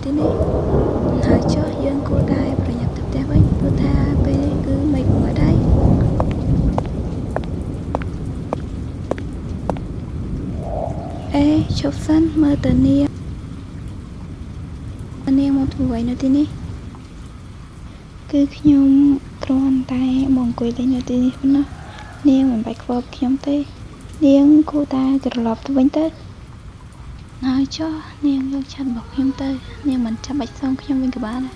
ទីនេះហើយចុះយើងគួរតែប្រញាប់ទៅផ្ទះវិញព្រោះថាពេលនេះគឺមេឃងងឹតហើយអេឈប់សិនមើលទៅនាងមកធ្វើអ្វីនៅទីនេះគឺខ្ញុំគ្រាន់តែមកអង្គុយលេងនៅទីនេះប៉ុណ្ណោះនាងមិនបាច់ខ្វល់ខ្ញុំទេនាងគួរតែត្រឡប់ទៅវិញទៅហើយចុះនាងយកឆាត់របស់ខ្ញុំទៅនាងមិនចាំបាច់សងខ្ញុំវិញក៏បានដែរ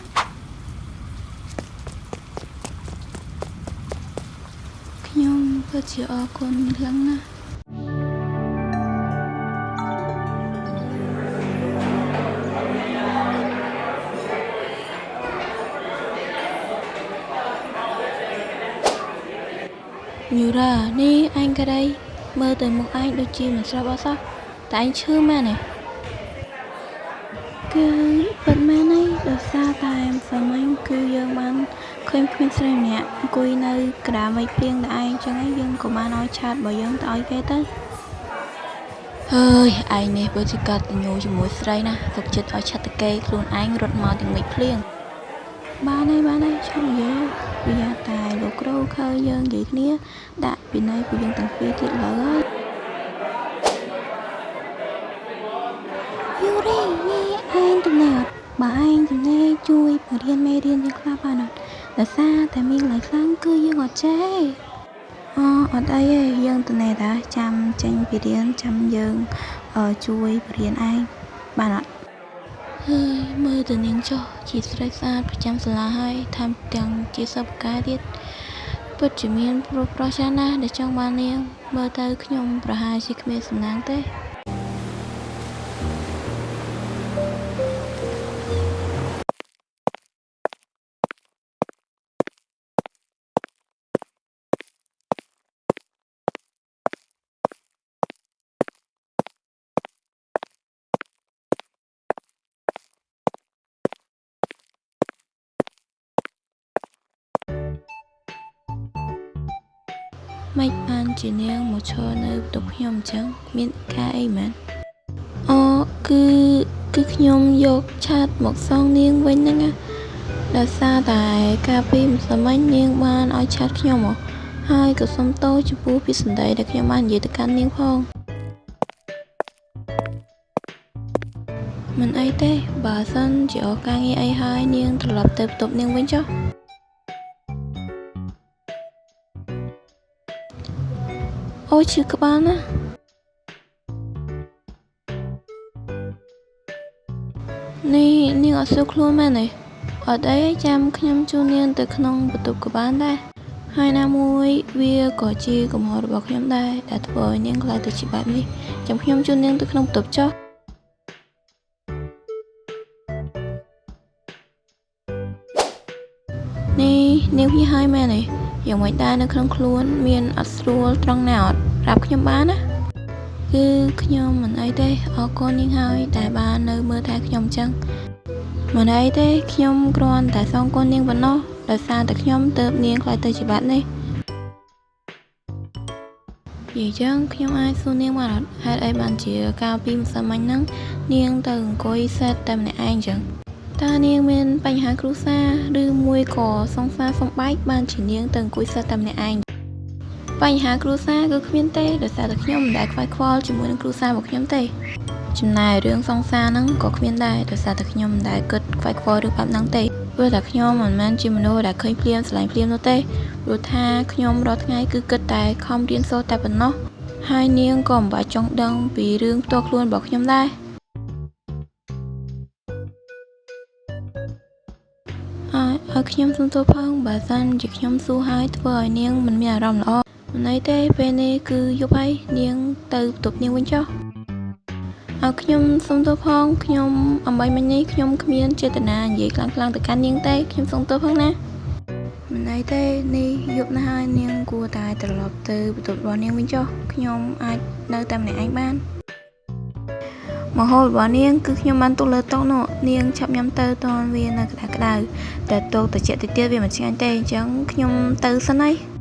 ខ្ញុំពិតជាអរគុណខ្លាំងណាស់ញូរ៉ានេះអញក្ដីមើលទៅមុខឯងដូចជាមិនស្រាប់អត់សោះតែឯងឈឺមែនទេគឺពិតមែនហើយដោយសារតែសម័យគឺយើងបានឃើញគ្មានស្រីម្នាក់អង្គុយនៅកណ្ដាលមេឃភ្លៀងតែឯងចឹងហើយយើងក៏បានឲ្យឆាតរបស់យើងទៅឲ្យគេទៅហើយឯងនេះបើជាកតញ្ញូជាមួយស្រីណាទុកចិត្តឲ្យឆាត់តកេខ្លួនឯងរត់មកទាំងមេឃភ្លៀងបានហើយឈប់និយាយវាតែលោកគ្រូឃើញយើងនិយាយគ្នាដាក់ពិន័យពួកយើងទាំងពីរទៀតលើហើយយូរ៉េឯងទំនេរបើឯងទំនេរជួយបង្រៀនមេរៀនយើងខ្លះបានអត់ដោយសារតែមានកន្លែងខ្លាំងគឺយើងអត់ចេះអត់អីទេយើងទំនេរតាចាំចេញពីរៀនចាំយើងជួយបង្រៀនឯងបានអត់ហើយមើលទៅនាងចុះជាស្រីស្អាតប្រចាំសាលាហើយថែមទាំងជាសិស្សបកាទៀតពិតជាមានប្រុសច្រើនណាស់ដែលចង់បាននាងមើលទៅខ្ញុំប្រហែលជាគ្មានសំណាងទេមិនបានជានាងមកឈរនៅបន្ទប់ខ្ញុំអញ្ចឹងមានការអីមែនគឺខ្ញុំយកឆាតមកសងនាងវិញហ្នឹងណាដោយសារតែកាលពីម្សិលមិញនាងបានឲ្យឆាតខ្ញុំមកហើយក៏សុំទោសចំពោះពាក្យសម្ដីដែលខ្ញុំបាននិយាយទៅកាន់នាងផងមិនអីទេបើសិនជាអរការងារអីហើយនាងត្រឡប់ទៅបន្ទប់នាងវិញចុះអូឈឺក្បាលណានេះនាងអត់ស្រួលខ្លួនមែនទេអត់អីចាំខ្ញុំជូននាងទៅក្នុងបន្ទប់ក៏បានដែរហើយណាមួយវាក៏ជាកំហុសរបស់ខ្ញុំដែរដែលធ្វើឲ្យនាងខ្លាចទៅជាបែបនេះចាំខ្ញុំជូននាងទៅក្នុងបន្ទប់ចុះនេះនាងវាហើយមែនទេយ៉ាងម៉េចដែរនៅក្នុងខ្លួនមានអត់ស្រួលត្រង់ណាអត់ប្រាប់ខ្ញុំបានណាគឺខ្ញុំមិនអីទេអរគុណនាងហើយដែលបាននៅមើលថែខ្ញុំអញ្ចឹងមិនអីទេខ្ញុំគ្រាន់តែសងគុណនាងប៉ុណ្ណោះដោយសារតែខ្ញុំទៅនាងខ្លាចទៅជាបាត់នេះនិយាយចឹងខ្ញុំអាចសួរនាងបានអត់ហេតុអីបានជាកាលពីម្សិលមិញហ្នឹងនាងទៅអង្គុយសេតតែម្នាក់ឯងអញ្ចឹងតើនាងមានបញ្ហាគ្រួសារឬមួយក៏សង្សារសំបែកបានជានាងទៅអង្គុយសេតតែម្នាក់ឯងបញ្ហាគ្រួសារគឺគ្មានទេដោយសារតែខ្ញុំមិនដែលខ្វាយខ្វល់ជាមួយនឹងគ្រួសាររបស់ខ្ញុំទេចំណែករឿងសង្សារហ្នឹងក៏គ្មានដែរដោយសារតែខ្ញុំមិនដែលគិតខ្វាយខ្វល់ឬបែបហ្នឹងទេព្រោះតែខ្ញុំមិនមែនជាមនុស្សដែលឃើញភ្លាមស្រឡាញ់ភ្លាមនោះទេព្រោះថាខ្ញុំរាល់ថ្ងៃគឺគិតតែខំរៀនសូត្រតែប៉ុណ្ណោះហើយនាងក៏មិនបាច់ចង់ដឹងពីរឿងផ្ទាល់ខ្លួនរបស់ខ្ញុំដែរឲ្យខ្ញុំសុំទោសផងបើសិនជាខ្ញុំសួរហើយធ្វើឲ្យនាងមិនមានអារម្មណ៍ល្អមិនអីទេពេលនេះគឺយប់ហើយនាងទៅបន្ទប់នាងវិញចុះឲ្យខ្ញុំសុំទោសផងខ្ញុំអំបីមិញនេះខ្ញុំគ្មានចេតនានិយាយខ្លាំងទៅកាន់នាងទេខ្ញុំសុំទោសផងណាមិនអីទេនេះយប់ណាស់ហើយនាងគួរតែត្រឡប់ទៅបន្ទប់របស់នាងវិញចុះខ្ញុំអាចនៅតែម្នាក់ឯងបានមហូបរបស់នាងគឺខ្ញុំបានទុកលើតុនោះនាងឆាប់ញ៉ាំទៅតើវានៅក្តៅតែទុកត្រជាក់តិចទៀតវាមិនឆ្ងាញ់ទេអញ្ចឹងខ្ញុំទៅសិនហើយ